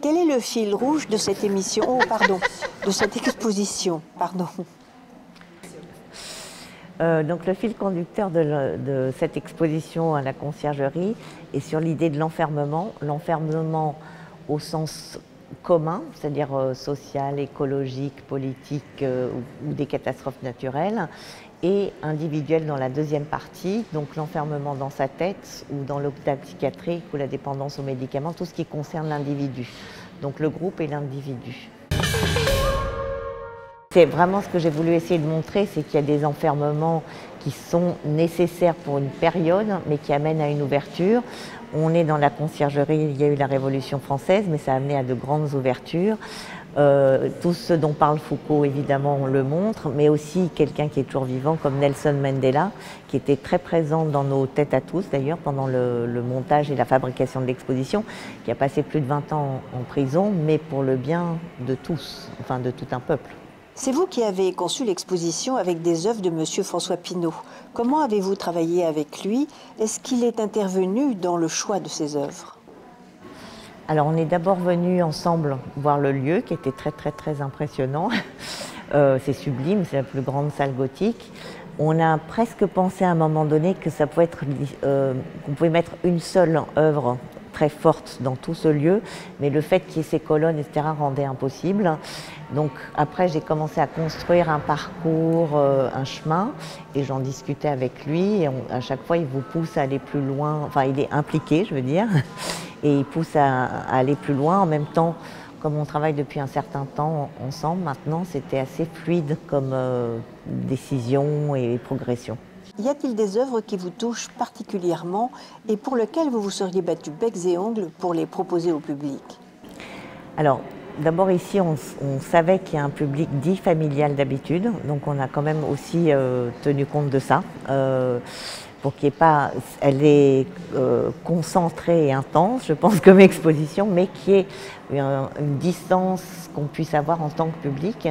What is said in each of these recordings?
Quel est le fil rouge de cette émission, de cette exposition, Donc le fil conducteur de cette exposition à la Conciergerie est sur l'idée de l'enfermement au sens commun, c'est-à-dire social, écologique, politique ou des catastrophes naturelles, et individuel dans la deuxième partie, donc l'enfermement dans sa tête ou dans l'hôpital psychiatrique ou la dépendance aux médicaments, tout ce qui concerne l'individu, donc le groupe et l'individu. C'est vraiment ce que j'ai voulu essayer de montrer, c'est qu'il y a des enfermements qui sont nécessaires pour une période, mais qui amènent à une ouverture. On est dans la conciergerie, il y a eu la Révolution française, mais ça a amené à de grandes ouvertures. Tout ce dont parle Foucault, évidemment, on le montre, mais aussi quelqu'un qui est toujours vivant, comme Nelson Mandela, qui était très présent dans nos têtes à tous, d'ailleurs, pendant le montage et la fabrication de l'exposition, qui a passé plus de 20 ans en prison, mais pour le bien de tous, enfin de tout un peuple. C'est vous qui avez conçu l'exposition avec des œuvres de M. François Pinault. Comment avez-vous travaillé avec lui? Est-ce qu'il est intervenu dans le choix de ses œuvres? Alors on est d'abord venus ensemble voir le lieu qui était très impressionnant. C'est sublime, c'est la plus grande salle gothique. On a presque pensé à un moment donné que ça pouvait être, qu'on pouvait mettre une seule œuvre très forte dans tout ce lieu, mais le fait qu'il y ait ces colonnes, etc., rendait impossible. Donc après, j'ai commencé à construire un parcours, un chemin, et j'en discutais avec lui. Et à chaque fois, il vous pousse à aller plus loin, enfin, il est impliqué, je veux dire, et il pousse à aller plus loin. En même temps, comme on travaille depuis un certain temps ensemble, maintenant, c'était assez fluide comme décision et progression. Y a-t-il des œuvres qui vous touchent particulièrement et pour lesquelles vous vous seriez battu becs et ongles pour les proposer au public? Alors, d'abord ici, on savait qu'il y a un public dit familial d'habitude, donc on a quand même aussi tenu compte de ça, pour qu'il n'y ait pas... Elle est concentrée et intense, je pense, comme exposition, mais qu'il y ait une distance qu'on puisse avoir en tant que public.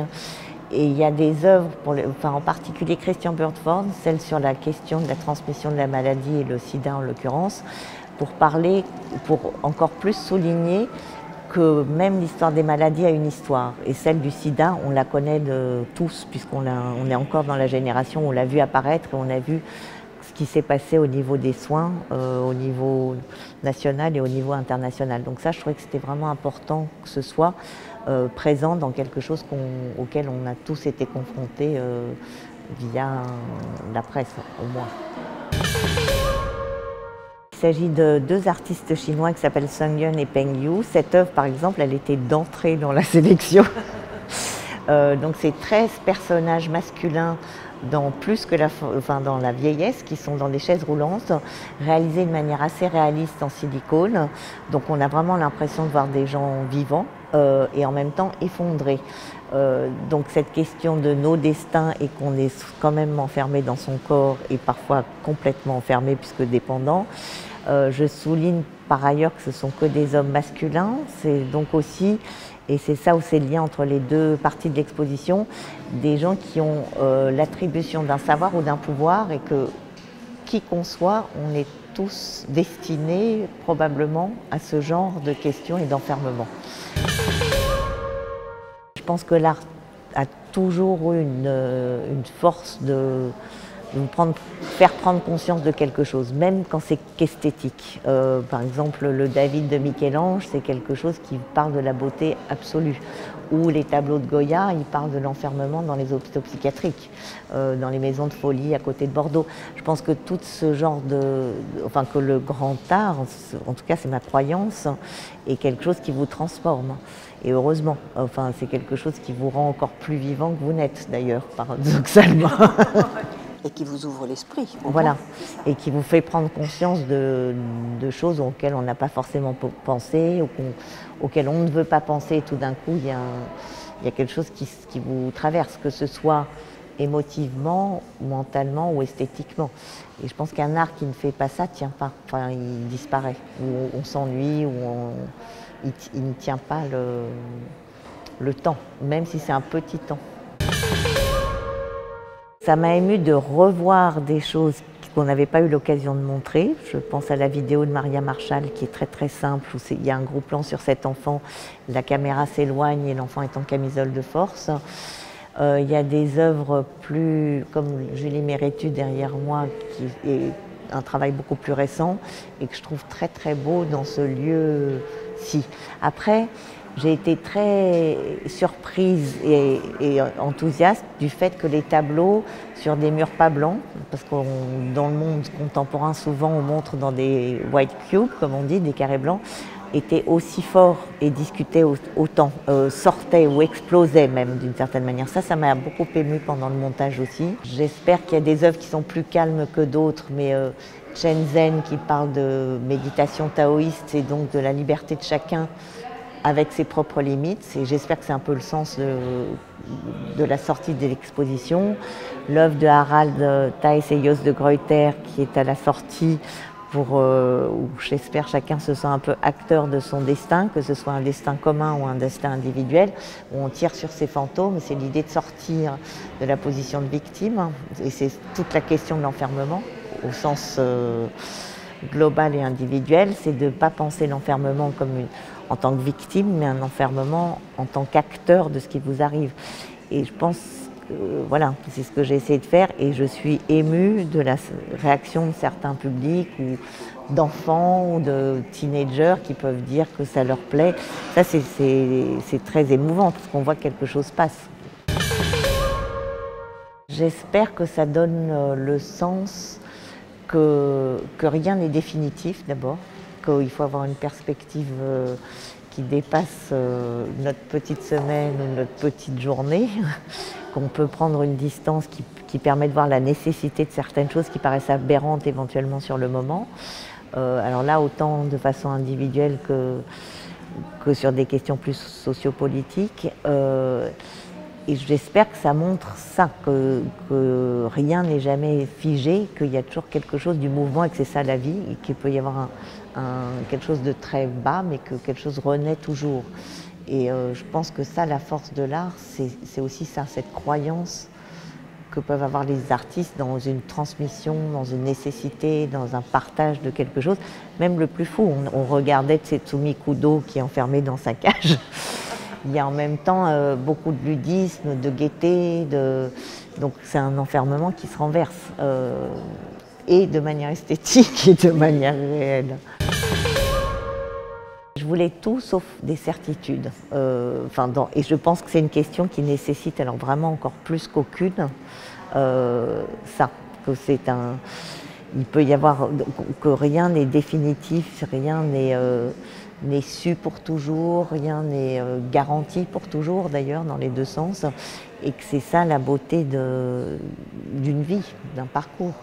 Et il y a des œuvres, en particulier Christian Burford, celle sur la question de la transmission de la maladie et le sida en l'occurrence, pour encore plus souligner que même l'histoire des maladies a une histoire. Et celle du sida, on la connaît tous, puisqu'on est encore dans la génération où on l'a vu apparaître et on a vu ce qui s'est passé au niveau des soins, au niveau national et au niveau international. Donc ça, je trouvais que c'était vraiment important que ce soit présent dans quelque chose auquel on a tous été confrontés via la presse, au moins. Il s'agit de deux artistes chinois qui s'appellent Sung Yun et Peng Yu. Cette œuvre, par exemple, elle était d'entrée dans la sélection. Donc c'est 13 personnages masculins dans la vieillesse, qui sont dans des chaises roulantes, réalisées de manière assez réaliste en silicone. Donc on a vraiment l'impression de voir des gens vivants et en même temps effondrés. Donc cette question de nos destins et qu'on est quand même enfermé dans son corps et parfois complètement enfermé puisque dépendant. Je souligne par ailleurs que ce sont que des hommes masculins, c'est donc aussi, et c'est ça où c'est le lien entre les deux parties de l'exposition, des gens qui ont l'attribution d'un savoir ou d'un pouvoir et que, qui qu'on soit, on est tous destinés probablement à ce genre de questions et d'enfermement. Je pense que l'art a toujours eu une force de faire prendre conscience de quelque chose, même quand c'est qu'esthétique. Par exemple, le David de Michel-Ange, c'est quelque chose qui parle de la beauté absolue. Ou les tableaux de Goya, ils parlent de l'enfermement dans les hôpitaux psychiatriques, dans les maisons de folie à côté de Bordeaux. Je pense que tout ce genre que le grand art, en tout cas c'est ma croyance, est quelque chose qui vous transforme. Et heureusement, c'est quelque chose qui vous rend encore plus vivant que vous n'êtes d'ailleurs, paradoxalement. Et qui vous ouvre l'esprit. Voilà, et qui vous fait prendre conscience de choses auxquelles on n'a pas forcément pensé, auxquelles on ne veut pas penser, et tout d'un coup, il y a quelque chose qui vous traverse, que ce soit émotivement, mentalement ou esthétiquement. Et je pense qu'un art qui ne fait pas ça ne tient pas, il disparaît, ou on s'ennuie, ou il ne tient pas le temps, même si c'est un petit temps. Ça m'a ému de revoir des choses qu'on n'avait pas eu l'occasion de montrer. Je pense à la vidéo de Maria Marshall qui est très très simple, où il y a un gros plan sur cet enfant, la caméra s'éloigne et l'enfant est en camisole de force. Il y a des œuvres plus, comme Julie Mérétu derrière moi, qui est un travail beaucoup plus récent et que je trouve très très beau dans ce lieu-ci. Après, j'ai été très surprise et enthousiaste du fait que les tableaux sur des murs pas blancs, parce que dans le monde contemporain, souvent on montre dans des white cubes, comme on dit, des carrés blancs, étaient aussi forts et discutaient autant, sortaient ou explosaient même d'une certaine manière. Ça m'a beaucoup ému pendant le montage aussi. J'espère qu'il y a des œuvres qui sont plus calmes que d'autres, mais Chen Zhen qui parle de méditation taoïste et donc de la liberté de chacun avec ses propres limites, et j'espère que c'est un peu le sens de la sortie de l'exposition. L'œuvre de Harald Thijs et Jos de Gruyter qui est à la sortie, où j'espère chacun se sent un peu acteur de son destin, que ce soit un destin commun ou un destin individuel, où on tire sur ses fantômes. C'est l'idée de sortir de la position de victime, et c'est toute la question de l'enfermement au sens global et individuel, c'est de ne pas penser l'enfermement comme en tant que victime, mais un enfermement en tant qu'acteur de ce qui vous arrive. Et je pense voilà, c'est ce que j'ai essayé de faire, et je suis émue de la réaction de certains publics ou d'enfants ou de teenagers qui peuvent dire que ça leur plaît. Ça, c'est très émouvant parce qu'on voit que quelque chose passe. J'espère que ça donne le sens que rien n'est définitif d'abord, qu'il faut avoir une perspective qui dépasse notre petite semaine ou notre petite journée, qu'on peut prendre une distance qui permet de voir la nécessité de certaines choses qui paraissent aberrantes éventuellement sur le moment. Alors là, autant de façon individuelle que sur des questions plus sociopolitiques. Et j'espère que ça montre ça, que rien n'est jamais figé, qu'il y a toujours quelque chose du mouvement et que c'est ça la vie, et qu'il peut y avoir quelque chose de très bas, mais que quelque chose renaît toujours. Et je pense que ça, la force de l'art, c'est aussi ça, cette croyance que peuvent avoir les artistes dans une transmission, dans une nécessité, dans un partage de quelque chose, même le plus fou. On regardait Tsetsumi Kudo qui est enfermé dans sa cage. Il y a en même temps beaucoup de ludisme, de gaieté, donc c'est un enfermement qui se renverse, et de manière esthétique et de manière réelle. Je voulais tout sauf des certitudes. Et je pense que c'est une question qui nécessite alors vraiment encore plus qu'aucune, il peut y avoir que rien n'est définitif, rien n'est su pour toujours, rien n'est garanti pour toujours d'ailleurs dans les deux sens, et que c'est ça la beauté d'une vie, d'un parcours.